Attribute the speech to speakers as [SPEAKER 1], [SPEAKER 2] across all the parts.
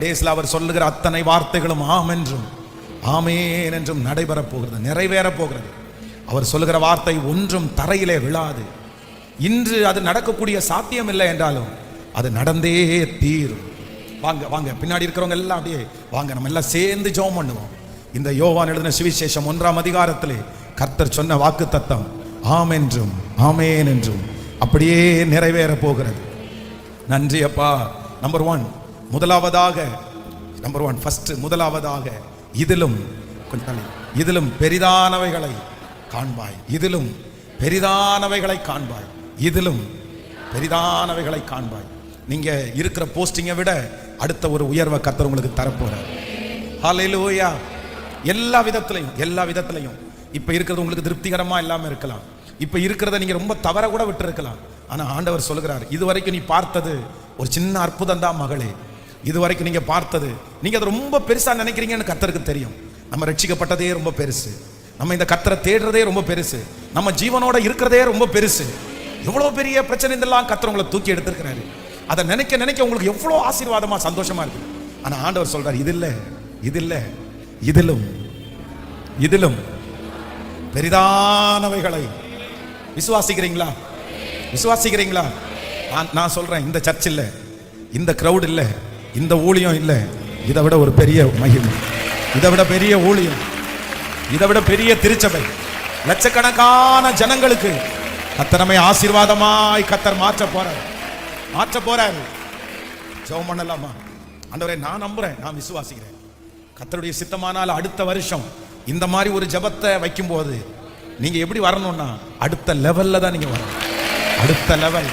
[SPEAKER 1] டேஸ்ல அவர் சொல்லுகிற அத்தனை வார்த்தைகளும் ஆம் என்றும் ஆமேன் என்றும் நடைபெற போகிறது, நிறைவேற போகிறது. அவர் சொல்லுகிற வார்த்தை ஒன்றும் தரையிலே விழாது. இன்று அது நடக்கக்கூடிய சாத்தியம் இல்லை என்றாலும் அது நடந்தே தீரும். வாங்க வாங்க, பின்னாடி இருக்கிறவங்க எல்லாம் அப்படியே வாங்க, நம்ம எல்லாம் சேர்ந்து ஜெபம் பண்ணுவோம். இந்த யோவான் எழுதின சுவிசேஷம் 1ஆம் அதிகாரத்திலே கர்த்தர் சொன்ன வாக்கு தத்தம் ஆம் என்றும் ஆமேன் என்றும் அப்படியே நிறைவேற போகிறது. நன்றி அப்பா. நம்பர் 1, முதலாவதாக இதிலும் இதிலும் பெரிதானவைகளை காண்பாய், இதிலும் பெரிதானவைகளை காண்பாய், இதிலும் பெரிதானவைகளை காண்பாய். நீங்க இருக்கிற போஸ்டிங்கை விட அடுத்த ஒரு உயர்வை கர்த்தர் உங்களுக்கு தரப்போறார். ஹல்லேலூயா. எல்லா விதத்திலையும் இப்ப இருக்கிறது உங்களுக்கு திருப்திகரமா இல்லாம இருக்கலாம், இப்ப இருக்கிறத நீங்க ரொம்ப தவற கூட விட்டு இருக்கலாம். ஆனா ஆண்டவர் சொல்லுகிறார், இதுவரைக்கும் நீ பார்த்தது ஒரு சின்ன அற்புதம் தான் மகளே. இதுவரைக்கும் நீங்க பார்த்தது, நீங்க அதை ரொம்ப பெருசா நினைக்கிறீங்கன்னு கர்த்தருக்கு தெரியும். நம்ம ரட்சிக்கப்பட்டதே ரொம்ப பெருசு, நம்ம இந்த கர்த்தரை தேடுறதே ரொம்ப பெருசு, நம்ம ஜீவனோட இருக்கிறதே ரொம்ப பெருசு. எவ்வளவு பெரிய பிரச்சனை இதெல்லாம் கர்த்தர் உங்களை தூக்கி எடுத்திருக்கிறாரு. அதை நினைக்க நினைக்க உங்களுக்கு எவ்வளவு ஆசீர்வாதமா சந்தோஷமா இருக்கு. ஆனா ஆண்டவர் சொல்றாரு, இது இல்ல இதிலும் இதிலும் பெரிதானவைகளை. விசுவாசிக்கிறீங்களா? நான் சொல்றேன், இந்த சர்ச் இல்ல, இந்த கிரவுட் இல்ல, இந்த ஊழியம் இல்ல, இதை விட ஒரு பெரிய மகிமை, இதை விட பெரிய ஊழியம், இதை விட பெரிய திருச்சபை, லட்சக்கணக்கான ஜனங்களுக்கு கர்த்தர் நம்மை ஆசீர்வாதமாய் கர்த்தர் மாற்ற போறாரு. ஜெபம் பண்ணலாமா? ஆண்டவரே, நான் நம்புறேன், நான் விசுவாசிக்கிறேன். கர்த்தருடைய சித்தமானால் அடுத்த வருஷம் இந்த மாதிரி ஒரு ஜெபத்தை வைக்கும் போது நீங்க எப்படி வரணும்னா அடுத்த லெவல்ல தான் நீங்க வரணும். அடுத்த லெவல்,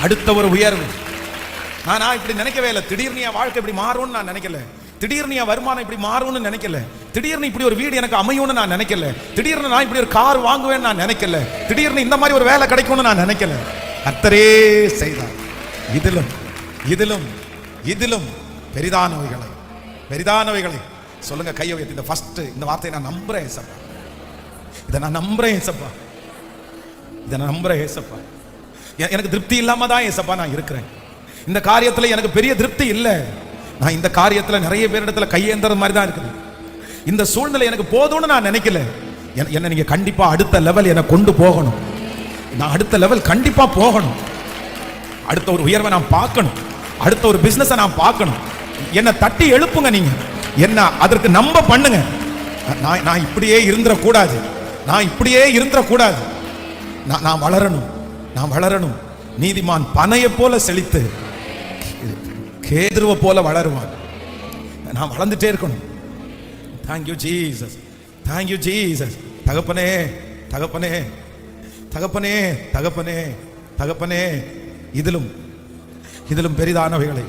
[SPEAKER 1] அடுத்த ஒரு உயர்வு. நான் இப்படி நினைக்கவே இல்லை. திடீர்னு என் வாழ்க்கை இப்படி மாறும்னு நான் நினைக்கல. திடீர்னு என் வருமானம் இப்படி மாறும்னு நினைக்கல. திடீர்னு இப்படி ஒரு வீடு எனக்கு அமையும்னு நான் நினைக்கல. திடீர்னு நான் இப்படி ஒரு கார் வாங்குவேன்னு நான் நினைக்கல. திடீர்னு இந்த மாதிரி ஒரு வேலை கிடைக்கும்னு நான் நினைக்கல. கர்த்தரே செய்தார். இதிலும் பெரிதானவைகளை சொல்லுங்க. கையை உயர்த்தி இந்த ஃபர்ஸ்ட் இந்த வார்த்தையை நான் நம்புறேன் ஏசப்பா. இதை நான் நம்புறேன் ஏசப்பா. எனக்கு திருப்தி இல்லாம தான் ஏசப்பா நான் இருக்கிறேன். இந்த காரியத்துல எனக்கு பெரிய திருப்தி இல்லை. நான் இந்த காரியத்துல நிறைய பேரிடத்துல கையேந்துறது மாதிரி தான் இருக்குது. இந்த சூழ்நிலை எனக்கு போதும்னு நான் நினைக்கல. என்ன நீங்க கண்டிப்பா அடுத்த லெவல் என்னை கொண்டு போகணும். நான் அடுத்த லெவல் கண்டிப்பா போகணும். அடுத்த ஒரு உயர்வை நான் பார்க்கணும். அடுத்த ஒரு பிசினஸை நான் பார்க்கணும். என்னை தட்டி எழுப்புங்க. நீங்க என்ன அதற்கு நம்ப பண்ணுங்க. நான் இப்படியே இருந்துடக்கூடாது. நான் வளரணும். நீதிமான் பனையை போல செழித்து கேதுருவை போல வளருவான். நான் வளர்ந்துட்டே இருக்கணும். Thank you Jesus. தகப்பனே இதிலும் பெரிதானவைகளை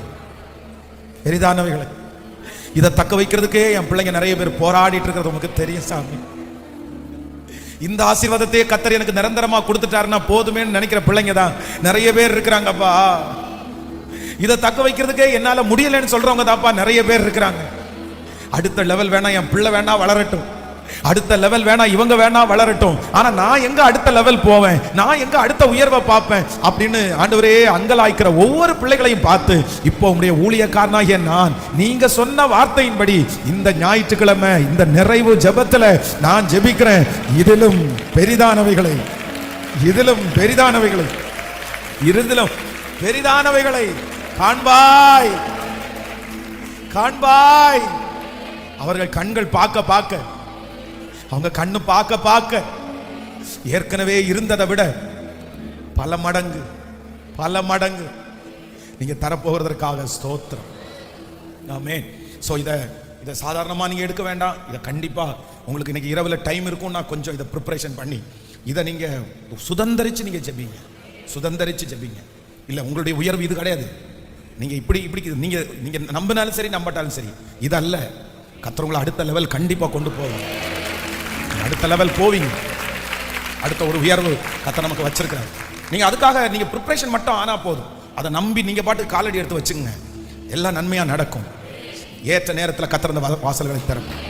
[SPEAKER 1] இதை தக்க வைக்கிறதுக்கே என் பிள்ளைங்க நிறைய பேர் போராடிட்டு இருக்கிறது உங்களுக்கு தெரியும் சாமி. இந்த ஆசீர்வாதத்தையே கர்த்தர் எனக்கு நிரந்தரமா கொடுத்துட்டாருன்னா போதுமேன்னு நினைக்கிற பிள்ளைங்க தான் நிறைய பேர் இருக்கிறாங்கப்பா. இதை தக்க வைக்கிறதுக்கே என்னால முடியலன்னு சொல்றவங்க தான்ப்பா நிறைய பேர் இருக்கிறாங்க. அடுத்த லெவல் வேணா என் பிள்ளை வேணா வளரட்டும், அடுத்த லெவல் வேணா இவங்க வேணா வளரட்டும், ஆனா நான் எங்க அடுத்த லெவல் போவேன், நான் எங்க அடுத்த உயர்வை பார்ப்பேன் அப்படின்னு ஆண்டவரே அங்கலாய்க்கிற ஒவ்வொரு பிள்ளைகளையும் பார்த்து இப்போ உங்களுடைய ஊழியக்காரனாகிய நான் நீங்க சொன்ன வார்த்தையின்படி இந்த ஞாயிற்றுக்கிழமை இந்த நிறைவு ஜெபத்துல நான் ஜெபிக்கிறேன். இதிலும் பெரிதானவைகளை காண்பாய். அவர்கள் கண்கள் பார்க்க, அவங்க கண்ணு பார்க்க ஏற்கனவே இருந்ததை விட பல மடங்கு நீங்க தரப்போகிறதற்காக ஸ்தோத்திரம். ஆமென். சோ இதை சாதாரணமா நீங்க எடுக்க வேண்டாம். இதை கண்டிப்பா உங்களுக்கு இன்னைக்கு இரவுல டைம் இருக்கும்னா கொஞ்சம் இதை ப்ரிப்பரேஷன் பண்ணி இதை நீங்க சுதந்திரிச்சு நீங்க ஜெபிங்க. இல்ல உங்களுடைய உயர்வு இது கிடையாது. நீங்க இப்படி நீங்க நம்பினாலும் சரி நம்பட்டாலும் சரி இது அல்ல. கர்த்தர் உங்களை அடுத்த லெவல் கண்டிப்பா கொண்டு போவாங்க. அடுத்த லெவல் போவீங்க. அடுத்த ஒரு உயர்வு கர்த்தர் நமக்கு வச்சிருக்கிறார். நீங்க அதுக்காக நீங்க ப்ரிப்பரேஷன் மட்டும் ஆனா போதும். அதை நம்பி நீங்க பாட்டு காலடி எடுத்து வச்சுங்க. எல்லாம் நன்மையா நடக்கும். ஏற்ற நேரத்தில் கர்த்தர் அந்த வாசல்களை திறக்கும்.